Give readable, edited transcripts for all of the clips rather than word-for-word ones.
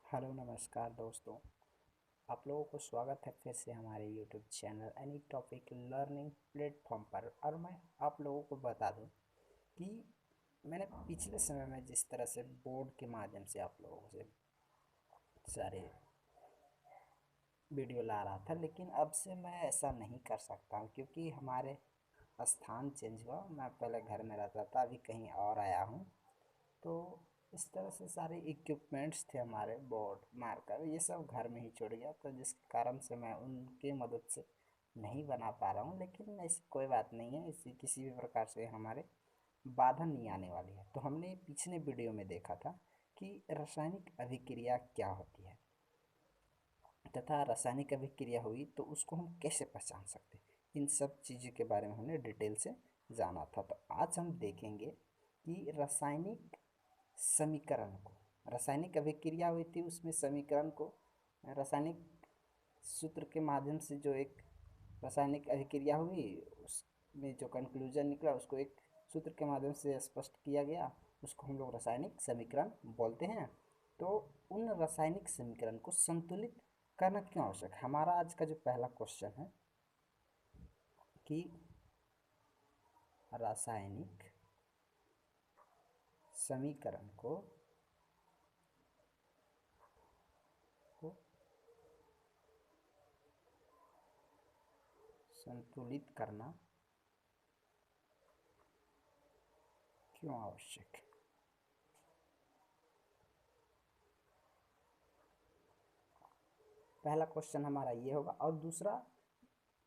Hello नमस्कार दोस्तों। आप लोगों को स्वागत है फिर से हमारे YouTube channel any topic learning platform पर। और मैं आप लोगों को बता दूं कि मैंने पिछले समय में जिस तरह से बोर्ड के माध्यम से आप लोगों से सारे वीडियो ला रहा था, लेकिन अब से मैं ऐसा नहीं कर सकता हूं क्योंकि हमारे स्थान चेंज हुआ। मैं पहले घर में रहता था, अभी कहीं और आया हूं। तो इस तरह से सारे इक्विपमेंट्स थे हमारे, बोर्ड मार्कर, ये सब घर में ही छूट गया, तो जिसके कारण से मैं उनकी मदद से नहीं बना पा रहा हूँ। लेकिन ऐसी कोई बात नहीं है, इसी किसी भी प्रकार से हमारे बाधा नहीं आने वाली है। तो हमने पिछले वीडियो में देखा था कि रासायनिक अभिक्रिया क्या होती है तथा रासायनिक अभिक्रिया हुई तो उसको हम कैसे पहचान सकते हैं। इन सब चीज़ों के बारे में हमने डिटेल से जाना था। तो आज हम देखेंगे कि रासायनिक समीकरण को, रासायनिक अभिक्रिया हुई थी उसमें समीकरण को, रासायनिक सूत्र के माध्यम से जो एक रासायनिक अभिक्रिया हुई उसमें जो कंक्लूजन निकला उसको एक सूत्र के माध्यम से स्पष्ट किया गया, उसको हम लोग रासायनिक समीकरण बोलते हैं। तो उन रासायनिक समीकरण को संतुलित करना क्यों आवश्यक है, हमारा आज का जो पहला क्वेश्चन है कि रासायनिक समीकरण को संतुलित करना क्यों आवश्यक है। पहला क्वेश्चन हमारा ये होगा। और दूसरा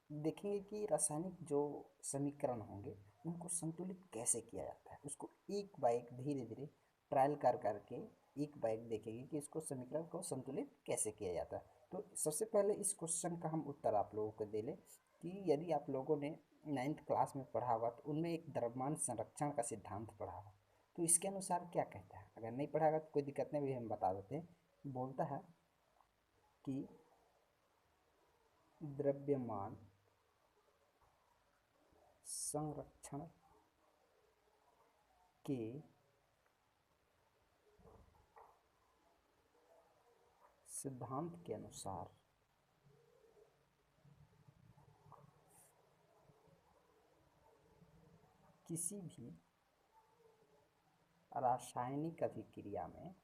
देखेंगे कि रासायनिक जो समीकरण होंगे उनको संतुलित कैसे किया जाता है, उसको एक बाय एक धीरे धीरे ट्रायल कर करके एक बाय एक देखेंगे कि इसको समीकरण को संतुलित कैसे किया जाता है। तो सबसे पहले इस क्वेश्चन का हम उत्तर आप लोगों को दे लें कि यदि आप लोगों ने 9th क्लास में पढ़ा हुआ तो उनमें एक द्रव्यमान संरक्षण का सिद्धांत पढ़ा हुआ, तो इसके अनुसार क्या कहता है। अगर नहीं पढ़ागा तो कोई दिक्कत नहीं, भी हम बता देते हैं। बोलता है कि द्रव्यमान संरक्षण के सिद्धांत के अनुसार किसी भी रासायनिक अभिक्रिया में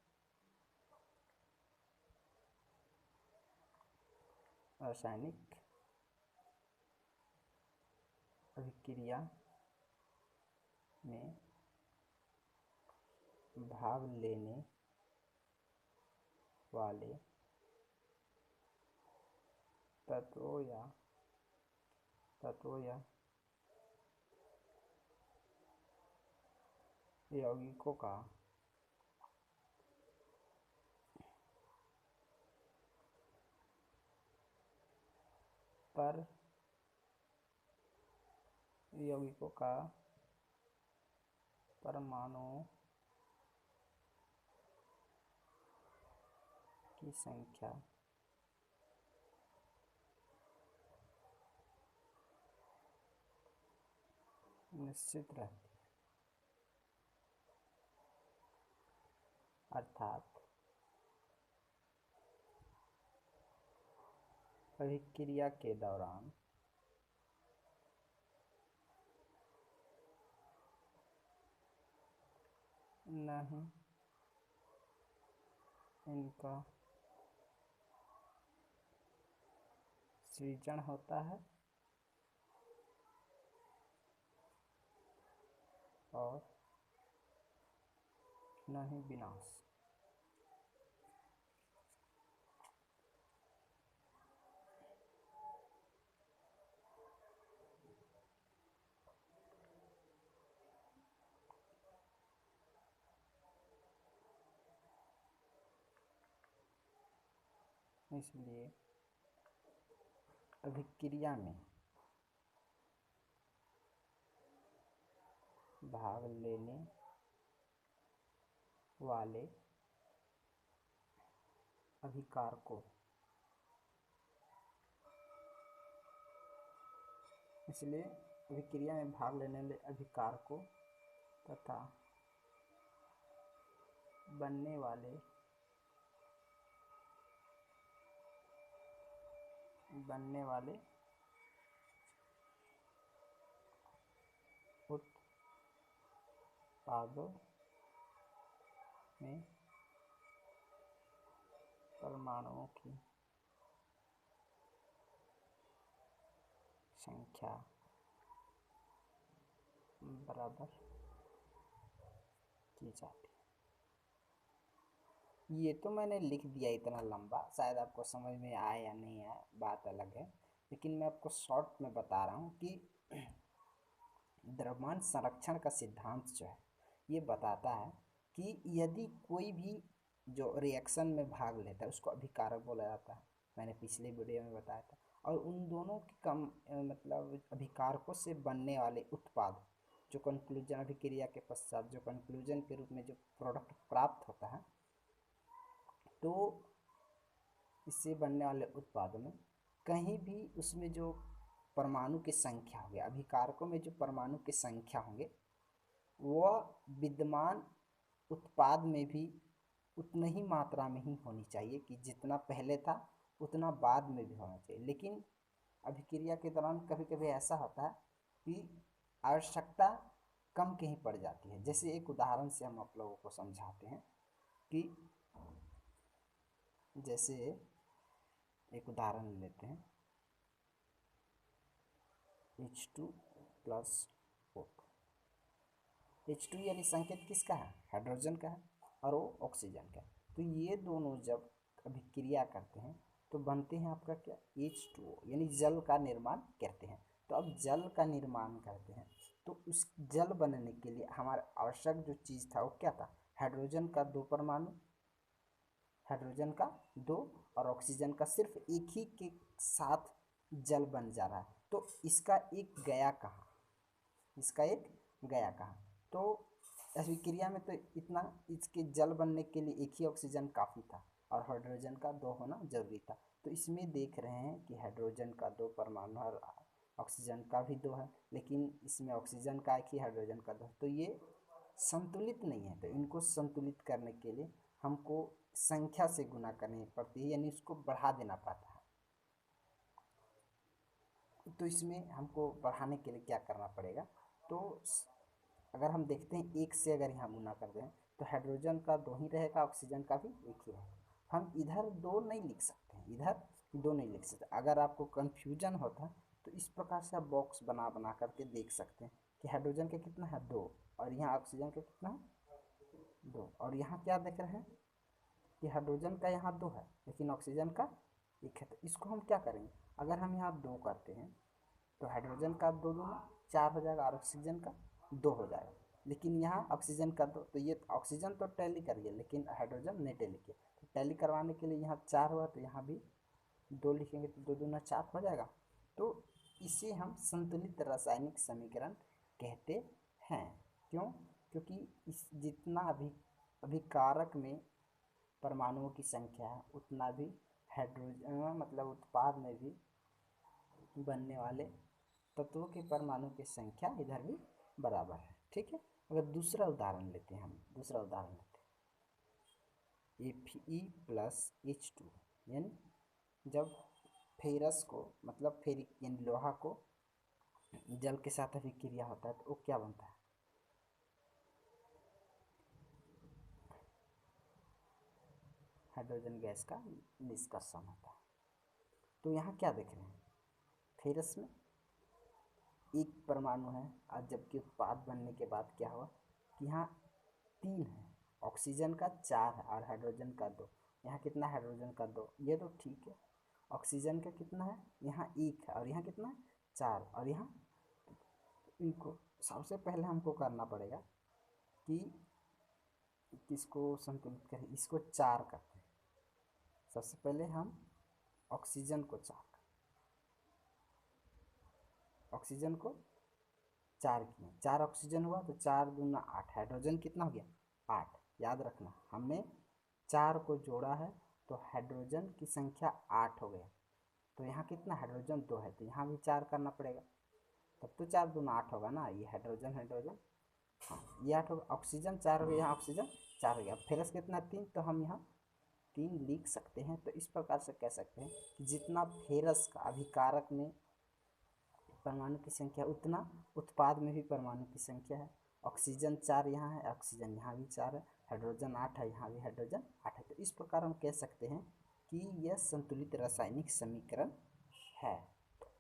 रासायनिक अभिक्रिया में भाग लेने वाले तत्वों या यौगिकों का पर यौगिकों का परमाणुओं की संख्या निश्चित रहती है। अर्थात अभिक्रिया के दौरान न ही इनका सृजन होता है और न ही विनाश। इसलिए अभिक्रिया में भाग लेने वाले अभिकारकों इसलिए अभिक्रिया में भाग लेने वाले अभिकारकों तथा बनने वाले बनने वाले उत्पादों में परमाणुओं की संख्या बराबर की जाती है। ये तो मैंने लिख दिया इतना लंबा, शायद आपको समझ में आए या नहीं आए बात अलग है, लेकिन मैं आपको शॉर्ट में बता रहा हूँ कि द्रव्यमान संरक्षण का सिद्धांत जो है ये बताता है कि यदि कोई भी जो रिएक्शन में भाग लेता है उसको अभिकारक बोला जाता है, मैंने पिछले वीडियो में बताया था। और उन दोनों के कम मतलब अभिकारकों से बनने वाले उत्पाद जो कंक्लूजन अभिक्रिया के पश्चात जो कंक्लूजन के रूप में जो प्रोडक्ट प्राप्त होता है, तो इससे बनने वाले उत्पादों में कहीं भी उसमें जो परमाणु की संख्या होगी, अभिकारकों में जो परमाणु की संख्या होंगे वह विद्यमान उत्पाद में भी उतनी ही मात्रा में ही होनी चाहिए कि जितना पहले था उतना बाद में भी होना चाहिए। लेकिन अभिक्रिया के दौरान कभी कभी ऐसा होता है कि आवश्यकता कम कहीं पड़ जाती है। जैसे एक उदाहरण से हम आप लोगों को समझाते हैं कि जैसे एक उदाहरण लेते हैं H2 प्लस O2। H2 यानी संकेत किसका है? हाइड्रोजन का है, और वो ऑक्सीजन का है। तो ये दोनों जब अभिक्रिया करते हैं तो बनते हैं आपका क्या? H2O, यानी जल का निर्माण करते हैं। तो अब जल का निर्माण करते हैं तो उस जल बनने के लिए हमारा आवश्यक जो चीज़ था वो क्या था? हाइड्रोजन का 2 परमाणु, हाइड्रोजन का 2 और ऑक्सीजन का सिर्फ एक ही के साथ जल बन जा रहा है। तो इसका एक गया कहाँ? इसका एक गया कहाँ? तो अभिक्रिया में तो इतना इसके जल बनने के लिए एक ही ऑक्सीजन काफ़ी था और हाइड्रोजन का 2 होना जरूरी था। तो इसमें देख रहे हैं कि हाइड्रोजन का 2 परमाणु और ऑक्सीजन का भी 2 है, लेकिन इसमें ऑक्सीजन का एक ही, हाइड्रोजन का 2। तो ये संतुलित नहीं है। तो इनको संतुलित करने के लिए हमको संख्या से गुना करनी पड़ती है, यानी उसको बढ़ा देना पड़ता है। तो इसमें हमको बढ़ाने के लिए क्या करना पड़ेगा? तो अगर हम देखते हैं 1 से अगर यहाँ गुना कर दें तो हाइड्रोजन का 2 ही रहेगा, ऑक्सीजन का भी 1 ही रहेगा। हम इधर 2 नहीं लिख सकते हैं, इधर 2 नहीं लिख सकते। अगर आपको कन्फ्यूजन होता तो इस प्रकार से आप बॉक्स बना बना करके देख सकते हैं कि हाइड्रोजन का कितना है? 2, और यहाँ ऑक्सीजन का कितना है? 2। और यहाँ क्या देख रहे हैं कि हाइड्रोजन का यहाँ 2 है लेकिन ऑक्सीजन का 1 है। तो इसको हम क्या करेंगे? अगर हम यहाँ 2 करते हैं तो हाइड्रोजन का 2 दूना 4 हो जाएगा और ऑक्सीजन का 2 हो जाएगा। लेकिन यहाँ ऑक्सीजन का 2, तो ये ऑक्सीजन तो टैली करिए लेकिन हाइड्रोजन नहीं टैली किया। तो टैली करवाने के लिए यहाँ 4 हुआ तो यहाँ भी 2 लिखेंगे तो 2 दूना 4 हो जाएगा। तो इसे हम संतुलित रासायनिक समीकरण कहते हैं। क्यों? क्योंकि इस जितना अभिकारक में परमाणुओं की संख्या है उतना भी हाइड्रोजन मतलब उत्पाद में भी बनने वाले तत्वों के परमाणु की संख्या इधर भी बराबर है। ठीक है। अगर दूसरा उदाहरण लेते हैं, हम दूसरा उदाहरण लेते हैं Fe प्लस H2, यानी जब फेरस को मतलब फेरिक यानी लोहा को जल के साथ अभिक्रिया होता है तो वो क्या बनता है? हाइड्रोजन गैस का निष्कर्षण होता है। तो यहाँ क्या देख रहे हैं? फेरस में 1 परमाणु है और जबकि उत्पाद बनने के बाद क्या हुआ कि यहाँ 3 है, ऑक्सीजन का 4 है और हाइड्रोजन का 2। यहाँ कितना? हाइड्रोजन का 2, ये तो ठीक है। ऑक्सीजन का कितना है? यहाँ 1 है और यहाँ कितना है? 4, और यहाँ इनको सबसे पहले हमको करना पड़ेगा कि किसको संतुलित करें? इसको 4 करते हैं। सबसे पहले हम ऑक्सीजन को 4 ऑक्सीजन को 4 किए, 4 ऑक्सीजन हुआ तो 4 दूना 8, हाइड्रोजन कितना हो गया? 8। याद रखना हमने 4 को जोड़ा है तो हाइड्रोजन की संख्या 8 हो गया। तो यहाँ कितना? हाइड्रोजन 2 है तो यहाँ भी 4 करना पड़ेगा, तब तो 4 दूना 8 होगा ना। ये हाइड्रोजन हाइड्रोजन, हाँ ये 8 होगा। ऑक्सीजन 4 हो गया, यहाँ ऑक्सीजन 4 हो गया। फेरस कितना? 3, तो हम यहाँ 3 लिख सकते हैं। तो इस प्रकार से कह सकते हैं कि जितना फेरस का अभिकारक में परमाणु की संख्या उतना उत्पाद में भी परमाणु की संख्या है। ऑक्सीजन 4 यहाँ है, ऑक्सीजन यहाँ भी 4 है, हाइड्रोजन 8 है, यहाँ भी हाइड्रोजन 8 है। तो इस प्रकार हम कह सकते हैं कि यह संतुलित रासायनिक समीकरण है।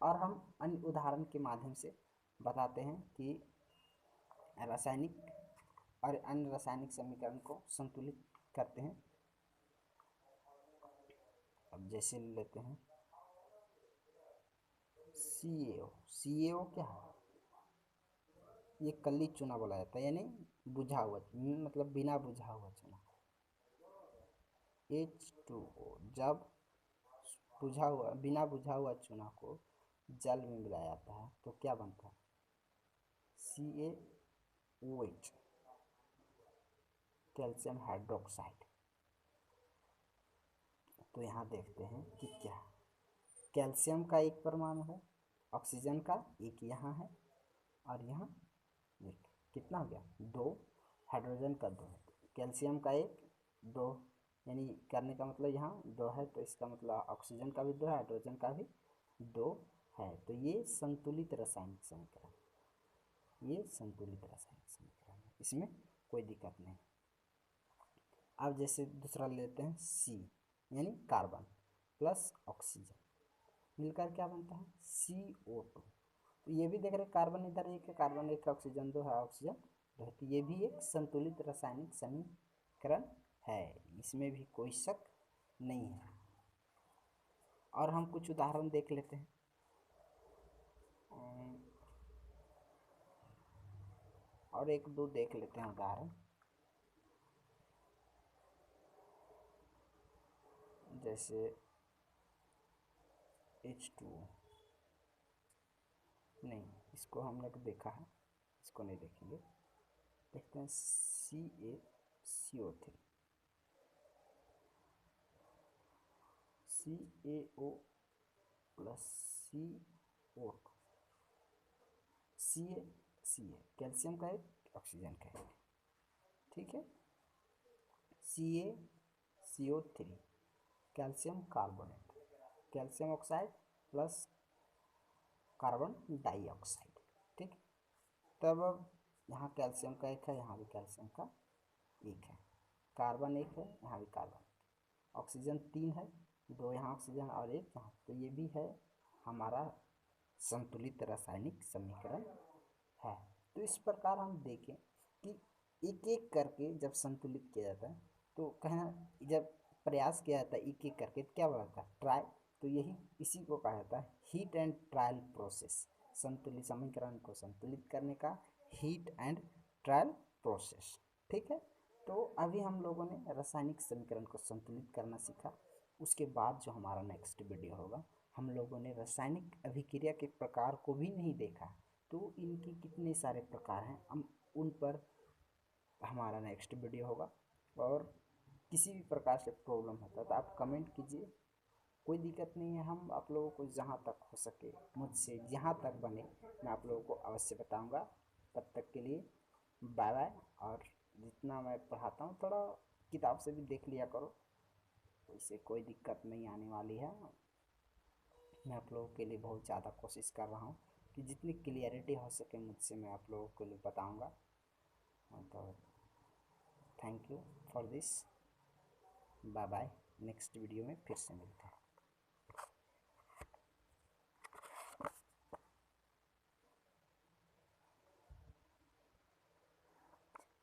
और हम अन्य उदाहरण के माध्यम से बताते हैं कि रासायनिक और अन्य रासायनिक समीकरण को संतुलित करते हैं। अब जैसे लेते हैं CaO। CaO क्या है? ये कली चूना बोला जाता है, यानी बुझा हुआ, मतलब बिना बुझा हुआ चूना। H2O जब बुझा हुआ, बिना बुझा हुआ चूना को जल में मिलाया जाता है तो क्या बनता है? CaOH, calcium hydroxide. तो यहाँ देखते हैं कि क्या कैल्शियम का एक परमाणु है, ऑक्सीजन का एक यहाँ है, और यहाँ एक, कितना हो गया? 2। हाइड्रोजन का 2, कैल्शियम का 1, 2, यानी करने का मतलब यहाँ 2 है, तो इसका मतलब ऑक्सीजन का भी 2 है, हाइड्रोजन का भी 2 है। तो ये संतुलित रासायनिक समीकरण, ये संतुलित रासायनिक समीकरण है, इसमें कोई दिक्कत नहीं। अब जैसे दूसरा लेते हैं C, यानी कार्बन प्लस ऑक्सीजन मिलकर क्या बनता है? CO2। तो ये भी देख रहे कार्बन इधर एक है, कार्बन एक है, ऑक्सीजन 2 है, ऑक्सीजन 2 है। तो ये भी एक संतुलित रासायनिक समीकरण है, इसमें भी कोई शक नहीं है। और हम कुछ उदाहरण देख लेते हैं। और एक दो देख लेते हैं उदाहरण। जैसे H2O, नहीं इसको हमने देखा है, इसको नहीं देखेंगे। देखते हैं CaCO3, CaO plus CO2, Ca calcium का एक, ऑक्सीजन का एक, ठीक है। CaCO3 calcium carbonate, calcium oxide plus carbon dioxide, ठीक। तब अब यहाँ कैल्शियम का एक है, यहाँ भी कैल्शियम का एक है, कार्बन एक है, यहाँ भी कार्बन, ऑक्सीजन 3 है, 2 यहाँ ऑक्सीजन और 1 यहाँ। तो ये भी है हमारा संतुलित रासायनिक समीकरण है। तो इस प्रकार हम देखें कि एक एक करके जब संतुलित किया जाता है, तो कहना जब प्रयास किया जाता है एक एक करके, तो क्या बनता है? ट्राई। तो यही इसी को कहा जाता है हीट एंड ट्रायल प्रोसेस। संतुलित समीकरण को संतुलित करने का हीट एंड ट्रायल प्रोसेस, ठीक है। तो अभी हम लोगों ने रासायनिक समीकरण को संतुलित करना सीखा। उसके बाद जो हमारा नेक्स्ट वीडियो होगा, हम लोगों ने रासायनिक अभिक्रिया के प्रकार को भी नहीं देखा, तो इनके कितने सारे प्रकार हैं, हम उन पर हमारा नेक्स्ट वीडियो होगा। और किसी भी प्रकार से प्रॉब्लम होता है तो आप कमेंट कीजिए, कोई दिक्कत नहीं है। हम आप लोगों को जहाँ तक हो सके, मुझसे जहाँ तक बने, मैं आप लोगों को अवश्य बताऊँगा। तब तक के लिए बाय बाय। और जितना मैं पढ़ाता हूँ थोड़ा किताब से भी देख लिया करो, इससे कोई दिक्कत नहीं आने वाली है। मैं आप लोगों के लिए बहुत ज़्यादा कोशिश कर रहा हूँ कि जितनी क्लियरिटी हो सके मुझसे मैं आप लोगों के लिए बताऊँगा। तो thank you for this, bye bye. Next video में फिर से मिलते हैं।